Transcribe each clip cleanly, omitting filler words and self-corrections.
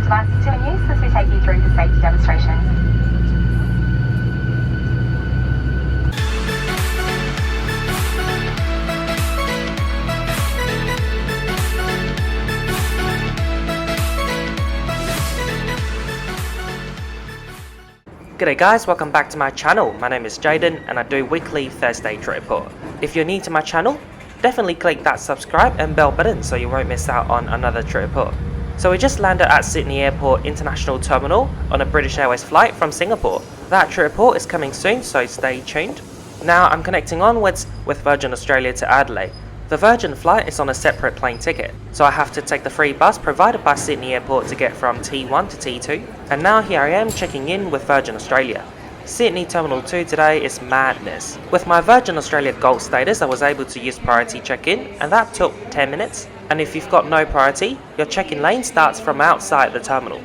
devices to in use as we take you through the safety demonstration. G'day guys, welcome back to my channel. My name is Jaden and I do weekly Thursday trip report. If you're new to my channel, definitely click that subscribe and bell button so you won't miss out on another trip report. So we just landed at Sydney Airport International Terminal on a British Airways flight from Singapore. That trip report is coming soon, so stay tuned. Now I'm connecting onwards with Virgin Australia to Adelaide. The Virgin flight is on a separate plane ticket, so I have to take the free bus provided by Sydney Airport to get from T1 to T2. And now here I am checking in with Virgin Australia. Sydney Terminal 2 today is madness. With my Virgin Australia Gold status, I was able to use priority check-in, and that took 10 minutes. And if you've got no priority, your check-in lane starts from outside the terminal.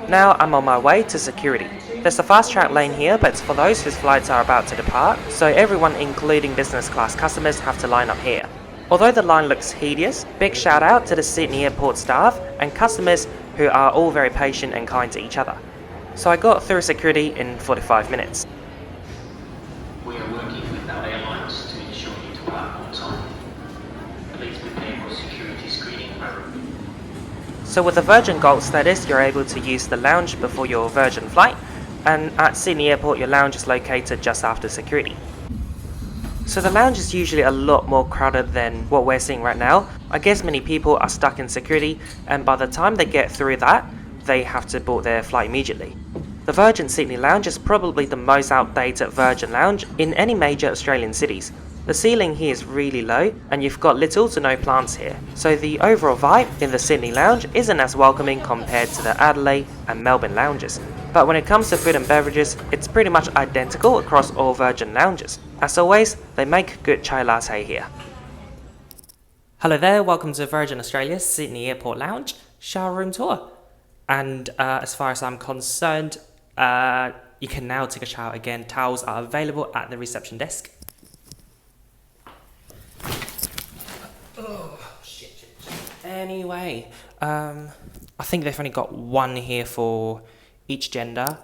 Now I'm on my way to security. There's a fast track lane here, but it's for those whose flights are about to depart, so everyone including business class customers have to line up here. Although the line looks hideous, big shout out to the Sydney Airport staff and customers who are all very patient and kind to each other. So I got through security in 45 minutes. We are working with our airlines to ensure you depart on time. Please prepare for security screening program. So with the Virgin Gold status, you're able to use the lounge before your Virgin flight, and at Sydney Airport your lounge is located just after security. So the lounge is usually a lot more crowded than what we're seeing right now. I guess many people are stuck in security, and by the time they get through that, they have to board their flight immediately. The Virgin Sydney Lounge is probably the most outdated Virgin Lounge in any major Australian cities. The ceiling here is really low, and you've got little to no plants here. So the overall vibe in the Sydney Lounge isn't as welcoming compared to the Adelaide and Melbourne lounges. But when it comes to food and beverages, it's pretty much identical across all Virgin lounges. As always, they make good chai latte here. Hello there, welcome to Virgin Australia's Sydney Airport Lounge shower room tour. And as far as I'm concerned, you can now take a shower again. Towels are available at the reception desk. Oh, shit. Anyway, I think they've only got one here for each gender.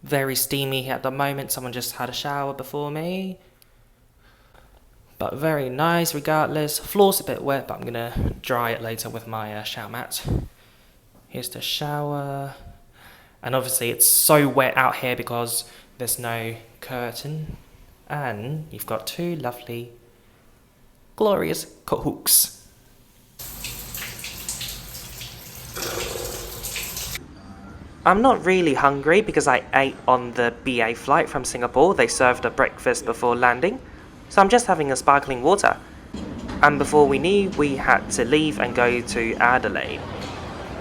Very steamy here at the moment. Someone just had a shower before me. But very nice regardless. Floor's a bit wet, but I'm gonna dry it later with my shower mat. Here's the shower. And obviously it's so wet out here because there's no curtain. And you've got two lovely, glorious coat hooks. I'm not really hungry because I ate on the BA flight from Singapore. They served a breakfast before landing. So I'm just having a sparkling water. And before we knew, we had to leave and go to Adelaide.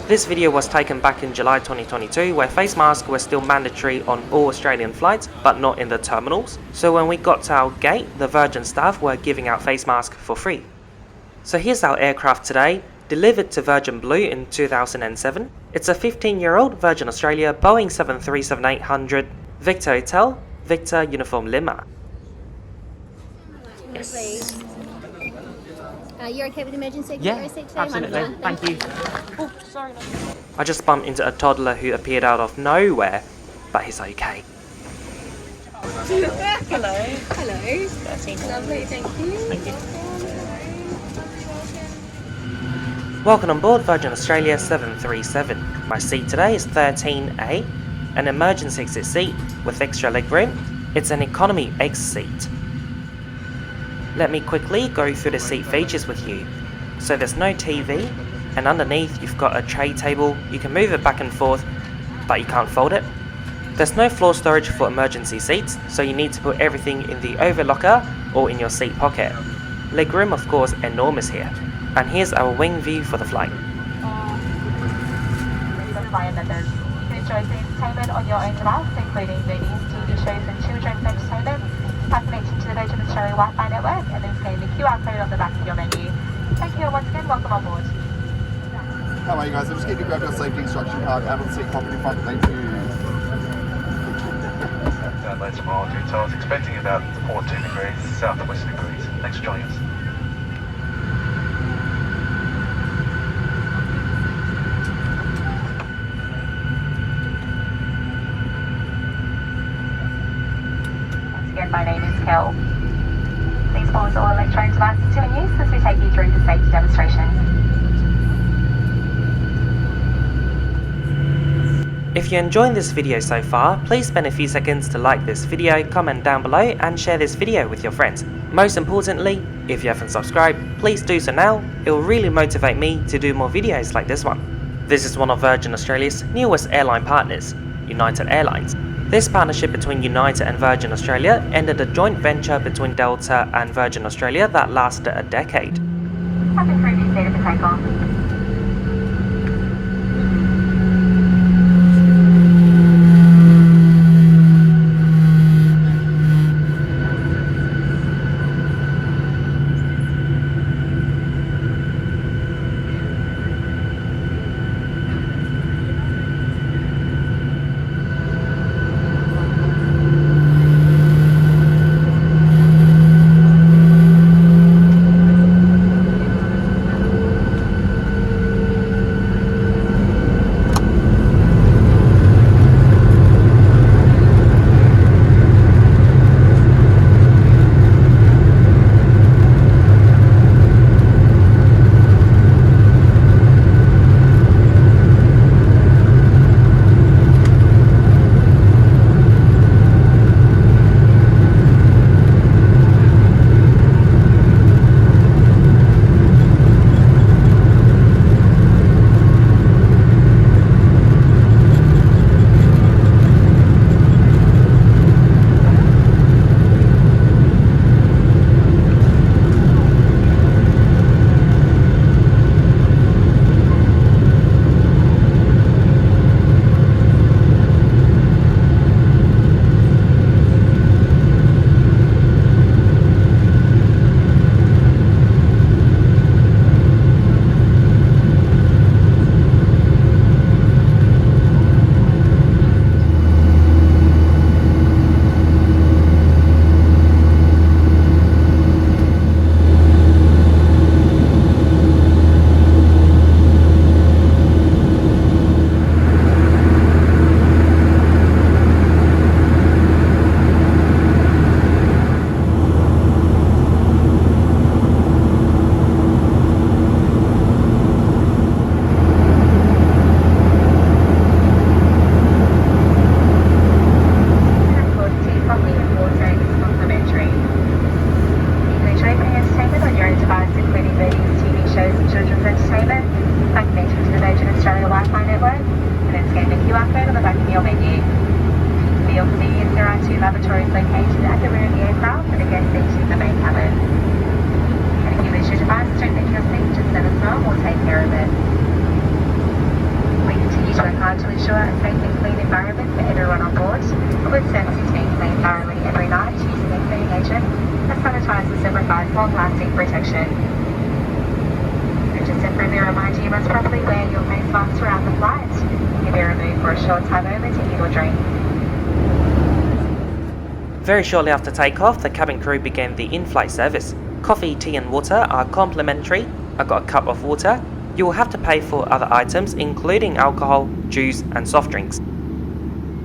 This video was taken back in July 2022 where face masks were still mandatory on all Australian flights but not in the terminals. So when we got to our gate, the Virgin staff were giving out face masks for free. So here's our aircraft today, delivered to Virgin Blue in 2007. It's a 15-year-old Virgin Australia Boeing 737-800 Victor Hotel, Victor Uniform Lima. Yes. You're okay with emergency? Yeah, seat today? absolutely. Wonderful. Thank you. Oh, sorry. I just bumped into a toddler who appeared out of nowhere, but he's okay. Hello. Hello. Lovely, thank you. Thank you. Welcome on board Virgin Australia 737. My seat today is 13A, an emergency exit seat with extra leg room. It's an economy X seat. Let me quickly go through the seat features with you. So there's no TV, and underneath you've got a tray table. You can move it back and forth, but you can't fold it. There's no floor storage for emergency seats, so you need to put everything in the overlocker or in your seat pocket. Legroom, of course, enormous here. And here's our wing view for the flight. Flight attendants, you can enjoy the entertainment on your own device, including movies, TV shows and children's entertainment, by connecting to the Virgin Australia Wi-Fi network and then scan the QR code on the back of your menu. Thank you, and once again, welcome on board. How are you guys? I'm just going to grab your safety instruction card, have a seat pocket in front, thank you. Adelaide tomorrow, details expecting about 14 degrees, south of west degrees. Thanks for joining us. Hotel. Please pause all electronic devices still in use as we take you through the safety demonstration. If you're enjoying this video so far, please spend a few seconds to like this video, comment down below and share this video with your friends. Most importantly, if you haven't subscribed, please do so now. It will really motivate me to do more videos like this one. This is one of Virgin Australia's newest airline partners, United Airlines. This partnership between United and Virgin Australia ended a joint venture between Delta and Virgin Australia that lasted a decade. Cabin crew be seated for takeoff. There are 2 lavatories located at the rear of the aircraft and again seated in the main cabin. And if you wish your device to leave your seat, just let us know and we'll take care of it. We continue to work hard to ensure a safe and clean environment for everyone on board, with surfaces being cleaned thoroughly every night using a cleaning agent that sanitizes and provides long-lasting protection. And just a friendly reminder, you must properly wear your face mask throughout the flight. You'll be removed for a short time only to eat or drink. Very shortly after takeoff, the cabin crew began the in-flight service. Coffee, tea and water are complimentary. I got a cup of water. You will have to pay for other items including alcohol, juice and soft drinks.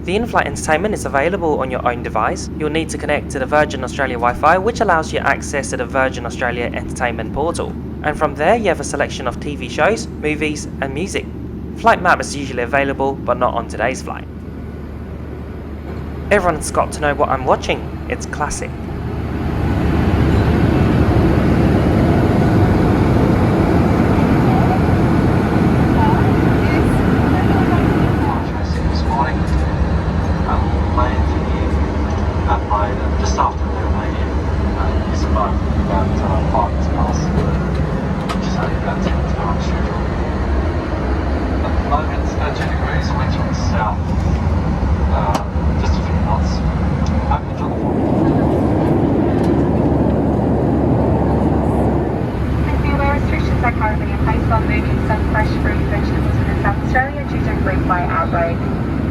The in-flight entertainment is available on your own device. You'll need to connect to the Virgin Australia Wi-Fi, which allows you access to the Virgin Australia Entertainment portal. And from there you have a selection of TV shows, movies and music. Flight map is usually available, but not on today's flight. Everyone's got to know what I'm watching. It's classic.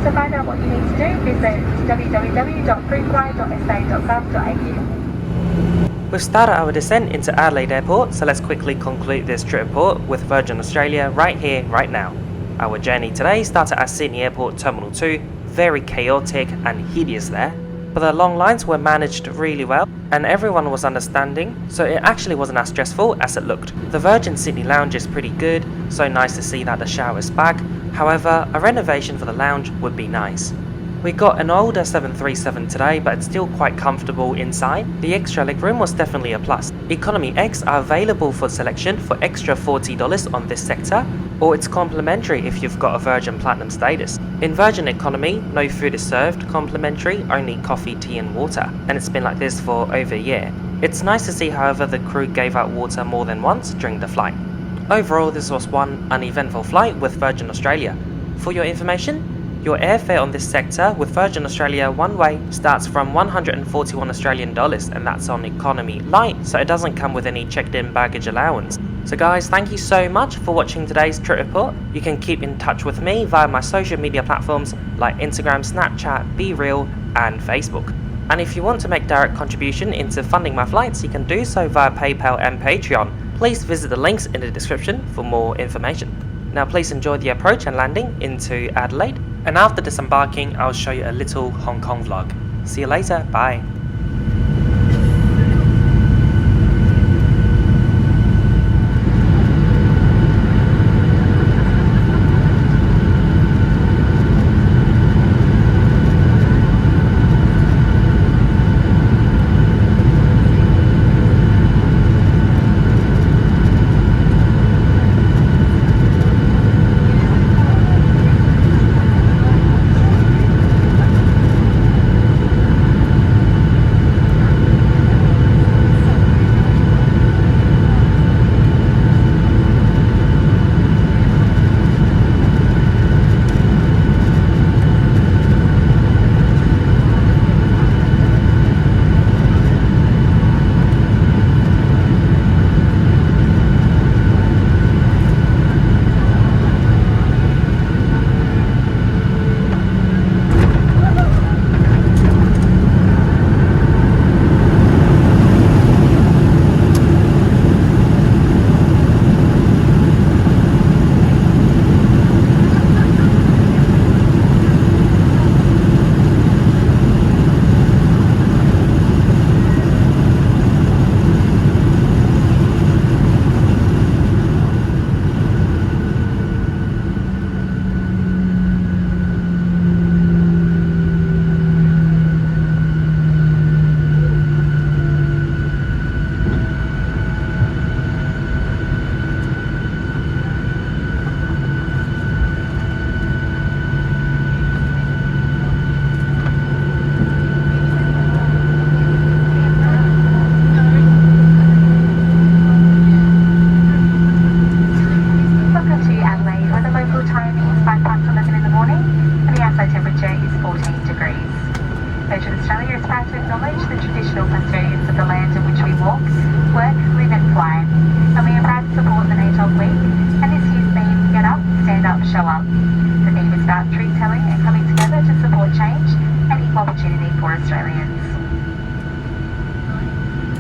To find out what you need to do, visit www.fruitfly.sa.gov.au. We've started our descent into Adelaide Airport, so let's quickly conclude this trip report with Virgin Australia right here, right now. Our journey today started at Sydney Airport Terminal 2, very chaotic and hideous there, but the long lines were managed really well and everyone was understanding, so it actually wasn't as stressful as it looked. The Virgin Sydney lounge is pretty good, so nice to see that the shower's back. However, a renovation for the lounge would be nice. We got an older 737 today, but it's still quite comfortable inside. The extra legroom was definitely a plus. Economy X are available for selection for extra $40 on this sector, or it's complimentary if you've got a Virgin Platinum status. In Virgin Economy, no food is served, complimentary, only coffee, tea and water, and it's been like this for over a year. It's nice to see, however, the crew gave out water more than once during the flight. Overall, this was one uneventful flight with Virgin Australia. For your information, your airfare on this sector with Virgin Australia one-way starts from 141 Australian dollars, and that's on economy light, so it doesn't come with any checked-in baggage allowance. So guys, thank you so much for watching today's trip report. You can keep in touch with me via my social media platforms like Instagram, Snapchat, BeReal and Facebook. And if you want to make direct contribution into funding my flights, you can do so via PayPal and Patreon. Please visit the links in the description for more information. Now please enjoy the approach and landing into Adelaide, and after disembarking I'll show you a little Hong Kong vlog. See you later, bye!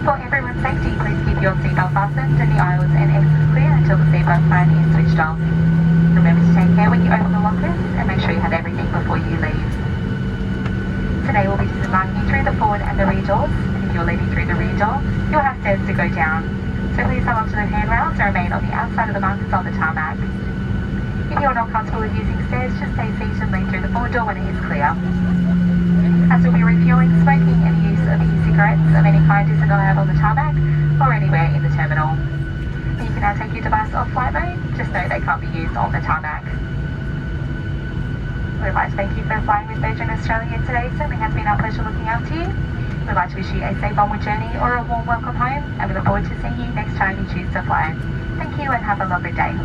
For everyone's safety, please keep your seatbelt fastened and the aisles and exits clear until the seatbelt sign is switched off. Remember to take care when you open the lockers and make sure you have everything before you leave. Today we'll be disembarking through the forward and the rear doors, and if you're leaving through the rear door, you'll have stairs to go down. So please hold on to the handrails and remain on the outside of the markers on the tarmac. If you're not comfortable with using stairs, just stay seated and lean through the forward door when it is clear. As we'll be refueling, smoking and use of e-cigarettes of any kind isn't allowed on the tarmac or anywhere in the terminal. You can now take your device off flight mode, just know they can't be used on the tarmac. We'd like to thank you for flying with Virgin Australia today. Certainly has been our pleasure looking after you. We'd like to wish you a safe onward journey or a warm welcome home, and we look forward to seeing you next time you choose to fly. Thank you and have a lovely day.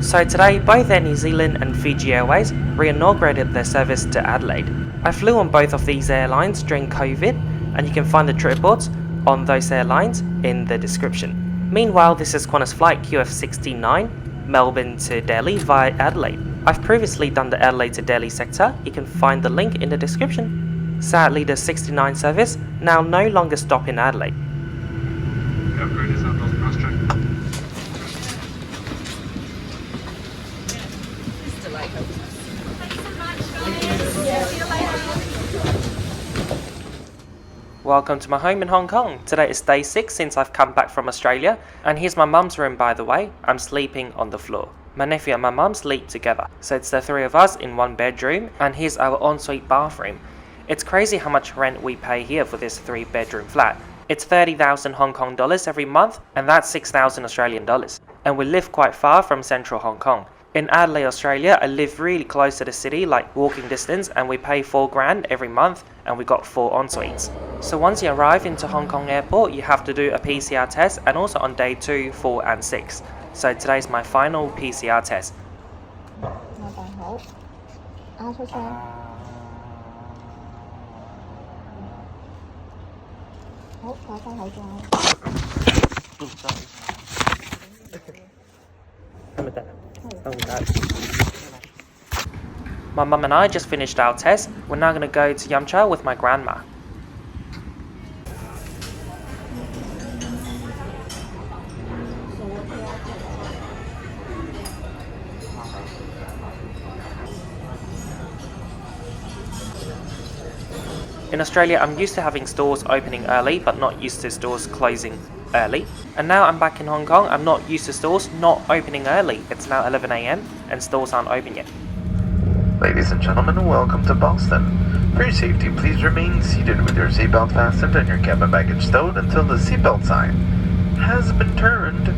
So today, both Air New Zealand and Fiji Airways re-inaugurated their service to Adelaide. I flew on both of these airlines during COVID, and you can find the trip reports on those airlines in the description. Meanwhile, this is Qantas flight QF69, Melbourne to Delhi via Adelaide. I've previously done the Adelaide to Delhi sector, you can find the link in the description. Sadly, the 69 service now no longer stop in Adelaide. See you later. Welcome to my home in Hong Kong. Today is day 6 since I've come back from Australia, and here's my mum's room by the way. I'm sleeping on the floor. My nephew and my mum sleep together, so it's the 3 of us in one bedroom, and here's our ensuite bathroom. It's crazy how much rent we pay here for this 3-bedroom flat. It's 30,000 Hong Kong dollars every month, and that's 6,000 Australian dollars. And we live quite far from central Hong Kong. In Adelaide, Australia, I live really close to the city, like walking distance, and we pay $4,000 every month, and we got 4 ensuites. So once you arrive into Hong Kong airport, you have to do a PCR test, and also on day 2, 4 and 6. So today's my final PCR test. 老闆好，啱出聲。好，戴翻口罩。My mum and I just finished our test. We're now going to go to Yamcha with my grandma. In Australia, I'm used to having stores opening early, but not used to stores closing early. And now I'm back in Hong Kong, I'm not used to stores not opening early. It's now 11 AM and stores aren't open yet. Ladies and gentlemen, welcome to Boston. For your safety, please remain seated with your seatbelt fastened and your cabin baggage stowed until the seatbelt sign has been turned